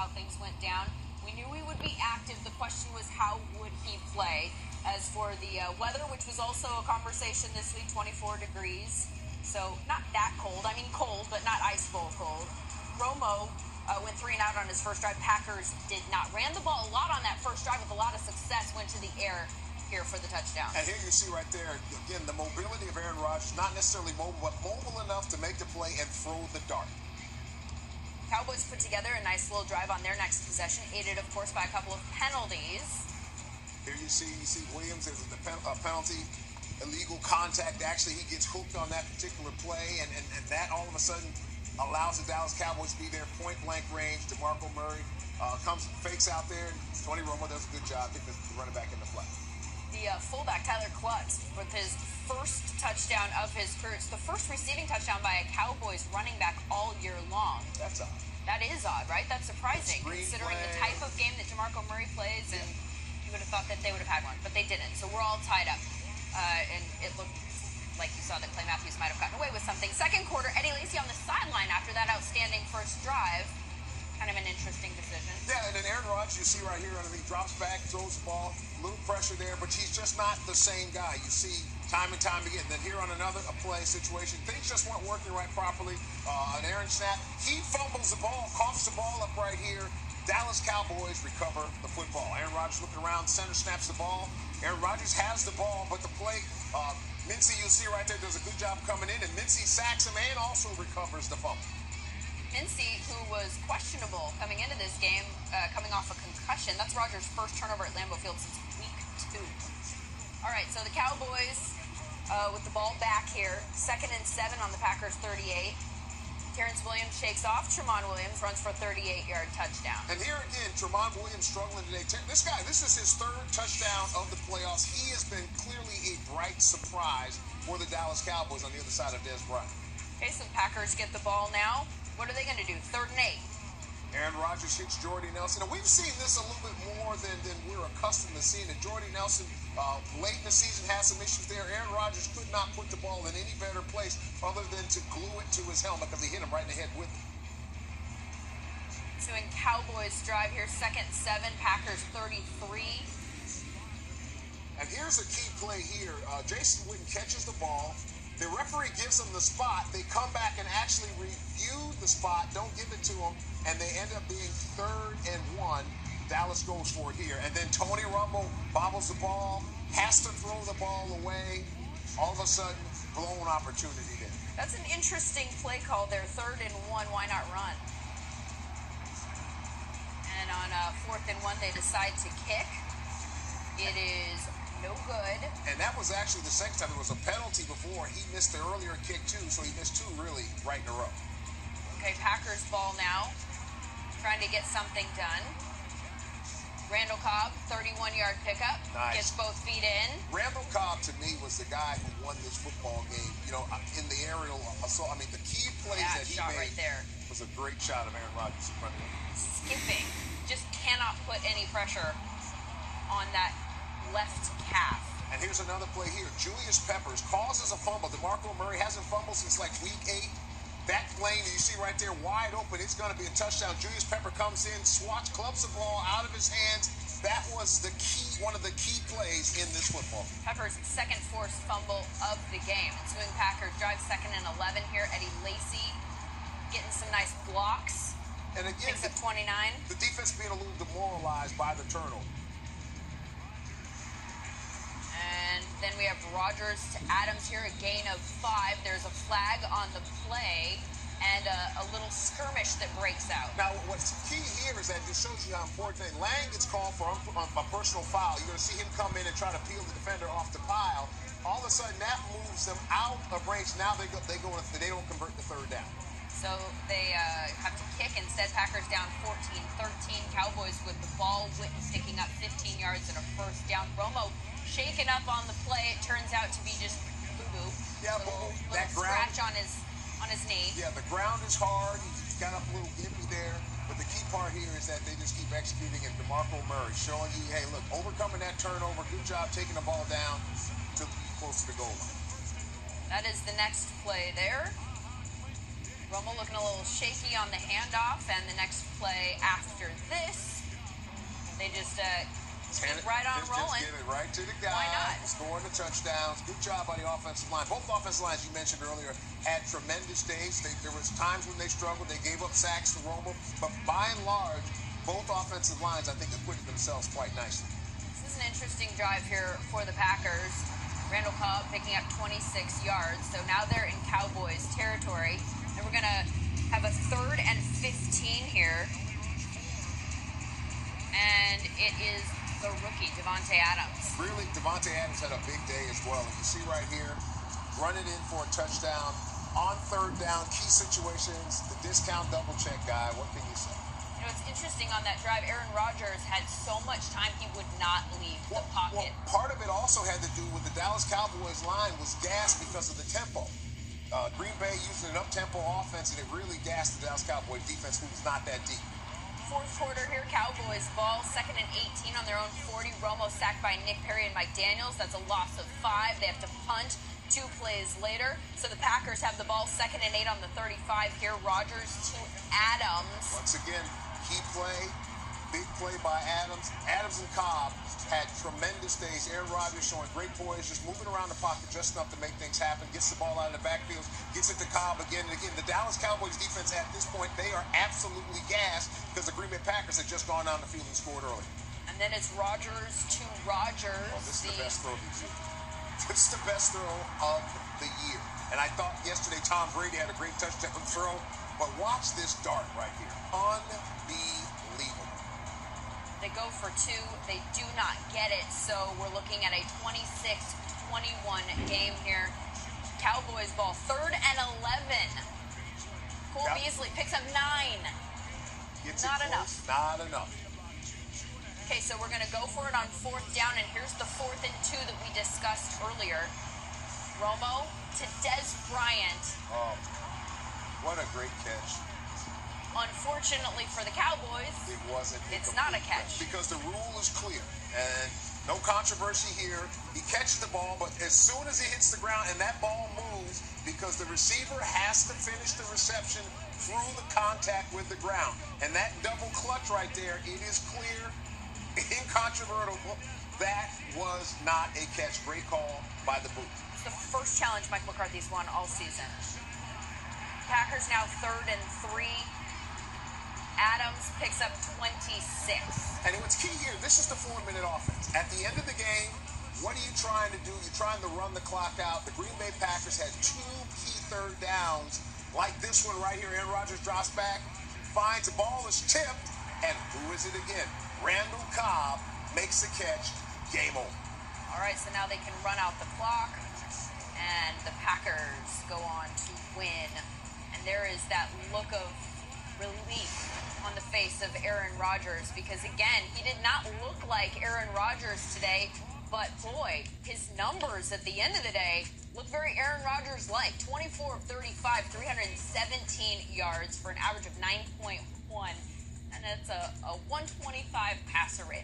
how things went down. We knew he would be active. The question was, how would he play? As for the weather, which was also a conversation this week, 24 degrees. So not that cold. I mean cold, but not ice bowl cold. Romo went 3 and out on his first drive. Packers did not. Ran the ball a lot on that first drive with a lot of success. Went to the air here for the touchdown. And here you see right there, again, the mobility of Aaron Rodgers, not necessarily mobile, but mobile enough to make the play and throw the dart. Cowboys put together a nice little drive on their next possession, aided, of course, by a couple of penalties. Here you see Williams, there's a penalty, illegal contact. Actually, he gets hooked on that particular play, and that all of a sudden allows the Dallas Cowboys to be there, point-blank range. DeMarco Murray fakes out there, and Tony Romo does a good job getting the running back in the play. The fullback, Tyler Klutz, with his first touchdown of his career. It's the first receiving touchdown by a Cowboys running back all year long. That's odd. That is odd, right? That's surprising, considering the type of game that DeMarco Murray plays, and you would have thought that they would have had one, but they didn't. So we're all tied up, and it looked like you saw that Clay Matthews might have gotten away with something. Second quarter, Eddie Lacy on the sideline after that outstanding first drive. Kind of an interesting decision. Yeah, and then Aaron Rodgers, you see right here underneath, drops back, throws the ball, a little pressure there, but he's just not the same guy. You see time and time again. Then here on another play situation, things just weren't working right properly. An Aaron snap, he fumbles the ball, coughs the ball up right here. Dallas Cowboys recover the football. Aaron Rodgers looking around, center snaps the ball. Aaron Rodgers has the ball, but the play, Mincy, you'll see right there, does a good job coming in, and Mincy sacks him and also recovers the fumble. Mincy, who was questionable coming into this game, coming off a concussion. That's Rodgers' first turnover at Lambeau Field since week 2. All right, so the Cowboys with the ball back here. 2nd and 7 on the Packers' 38. Terrence Williams shakes off. Tramon Williams runs for a 38-yard touchdown. And here again, Tramon Williams struggling today. This is his 3rd touchdown of the playoffs. He has been clearly a bright surprise for the Dallas Cowboys on the other side of Dez Bryant. Okay, so the Packers get the ball now. What are they going to do? 3rd and 8. Aaron Rodgers hits Jordy Nelson. And we've seen this a little bit more than we're accustomed to seeing. And Jordy Nelson, late in the season, has some issues there. Aaron Rodgers could not put the ball in any better place other than to glue it to his helmet because he hit him right in the head with it. So in Cowboys drive here, 2nd 7, Packers 33. And here's a key play here. Jason Witten catches the ball. The referee gives them the spot. They come back and actually review the spot, don't give it to them, and they end up being 3rd and 1. Dallas goes for it here. And then Tony Romo bobbles the ball, has to throw the ball away. All of a sudden, blown opportunity there. That's an interesting play call there. 3rd and 1, why not run? And on 4th and 1, they decide to kick. It is no good. And that was actually the second time. There was a penalty before. He missed the earlier kick, too, so he missed 2 really right in a row. Okay, Packers ball now. Trying to get something done. Randall Cobb, 31-yard pickup. Nice. Gets both feet in. Randall Cobb, to me, was the guy who won this football game. You know, in the aerial assault. I mean, the key plays that he made right there was a great shot of Aaron Rodgers in front of him. Skipping. Just cannot put any pressure on that left calf. And here's another play here. Julius Peppers causes a fumble. DeMarco Murray hasn't fumbled since like week 8. That lane that you see right there wide open, it's going to be a touchdown. Julius Pepper comes in, swats, clubs the ball out of his hands. That was the key, one of the key plays in this football. Peppers' 2nd forced fumble of the game. Ensuing Packers drive 2nd and 11 here. Eddie Lacy getting some nice blocks. And again, picks up 29. The defense being a little demoralized by the turnover. And then we have Rodgers to Adams here, a gain of 5. There's a flag on the play and a little skirmish that breaks out. Now, what's key here is that it shows you how important it is. Lang gets called for a personal foul. You're going to see him come in and try to peel the defender off the pile. All of a sudden, that moves them out of range. Now they don't convert the 3rd down. So they have to kick instead. Packers down 14-13. Cowboys with the ball. Witten picking up 15 yards and a 1st down. Romo shaken up on the play. It turns out to be just boo-boo. Yeah, little that ground, scratch on his knee. Yeah, the ground is hard. He's got up a little gimpy there. But the key part here is that they just keep executing it. DeMarco Murray showing you, hey, look, overcoming that turnover. Good job taking the ball down to close to the goal line. That is the next play there. Romo looking a little shaky on the handoff, and the next play after this, they just keep right on rolling. Just give it right to the guy. Why not? Scoring the touchdowns. Good job by the offensive line. Both offensive lines you mentioned earlier had tremendous days. There was times when they struggled. They gave up sacks to Romo. But by and large, both offensive lines, I think, acquitted themselves quite nicely. This is an interesting drive here for the Packers. Randall Cobb picking up 26 yards. So now they're in Cowboys territory. And we're going to have a 3rd and 15 here. And it is the rookie, Davante Adams. Really, Davante Adams had a big day as well. And you see right here, running in for a touchdown on 3rd down, key situations, the discount double check guy. What can you say? You know, it's interesting on that drive, Aaron Rodgers had so much time he would not leave the pocket. Well, part of it also had to do with the Dallas Cowboys line was gassed because of the tempo. Green Bay using an up-tempo offense, and it really gassed the Dallas Cowboys defense, who was not that deep. 4th quarter here, Cowboys ball, 2nd and 18 on their own 40. Romo sacked by Nick Perry and Mike Daniels. That's a loss of 5. They have to punt 2 plays later. So the Packers have the ball, 2nd and 8 on the 35 here. Rodgers to Adams. Once again, key play, big play by Adams. Adams and Cobb had tremendous days. Aaron Rodgers showing great poise, just moving around the pocket just enough to make things happen. Gets the ball out of the backfield, gets it to Cobb again and again. The Dallas Cowboys defense at this point, they are absolutely gassed because the Green Bay Packers had just gone down the field and scored early. And then it's Rodgers to Rodgers. Oh, this is the best throw of the year. This is the best throw of the year. And I thought yesterday Tom Brady had a great touchdown throw, but watch this dart right here. Unbelievable. They go for 2. They do not get it. So we're looking at a 26-21 game here. Cowboys ball, 3rd and 11. Cole Beasley picks up 9. Not enough. Not enough. Okay, so we're going to go for it on 4th down, and here's the 4th and 2 that we discussed earlier. Romo to Des Bryant. Oh, what a great catch. Unfortunately for the Cowboys, it wasn't. It's not a catch. Because the rule is clear, and no controversy here. He catches the ball, but as soon as he hits the ground and that ball moves, because the receiver has to finish the reception through the contact with the ground. And that double clutch right there, it is clear, incontrovertible, that was not a catch. Great call by the booth. It's the first challenge Mike McCarthy's won all season. Packers now 3rd and 3. Adams picks up 26. And what's key here, this is the 4-minute offense. At the end of the game, what are you trying to do? You're trying to run the clock out. The Green Bay Packers had 2 key 3rd downs, like this one right here. Aaron Rodgers drops back, finds the ball is tipped, and who is it again? Randall Cobb makes the catch. Game over. All right, so now they can run out the clock, and the Packers go on to win. And there is that look of relief on the face of Aaron Rodgers, because again, he did not look like Aaron Rodgers today, but boy, his numbers at the end of the day look very Aaron Rodgers-like. 24 of 35, 317 yards for an average of 9.1, and that's a 125 passer rating.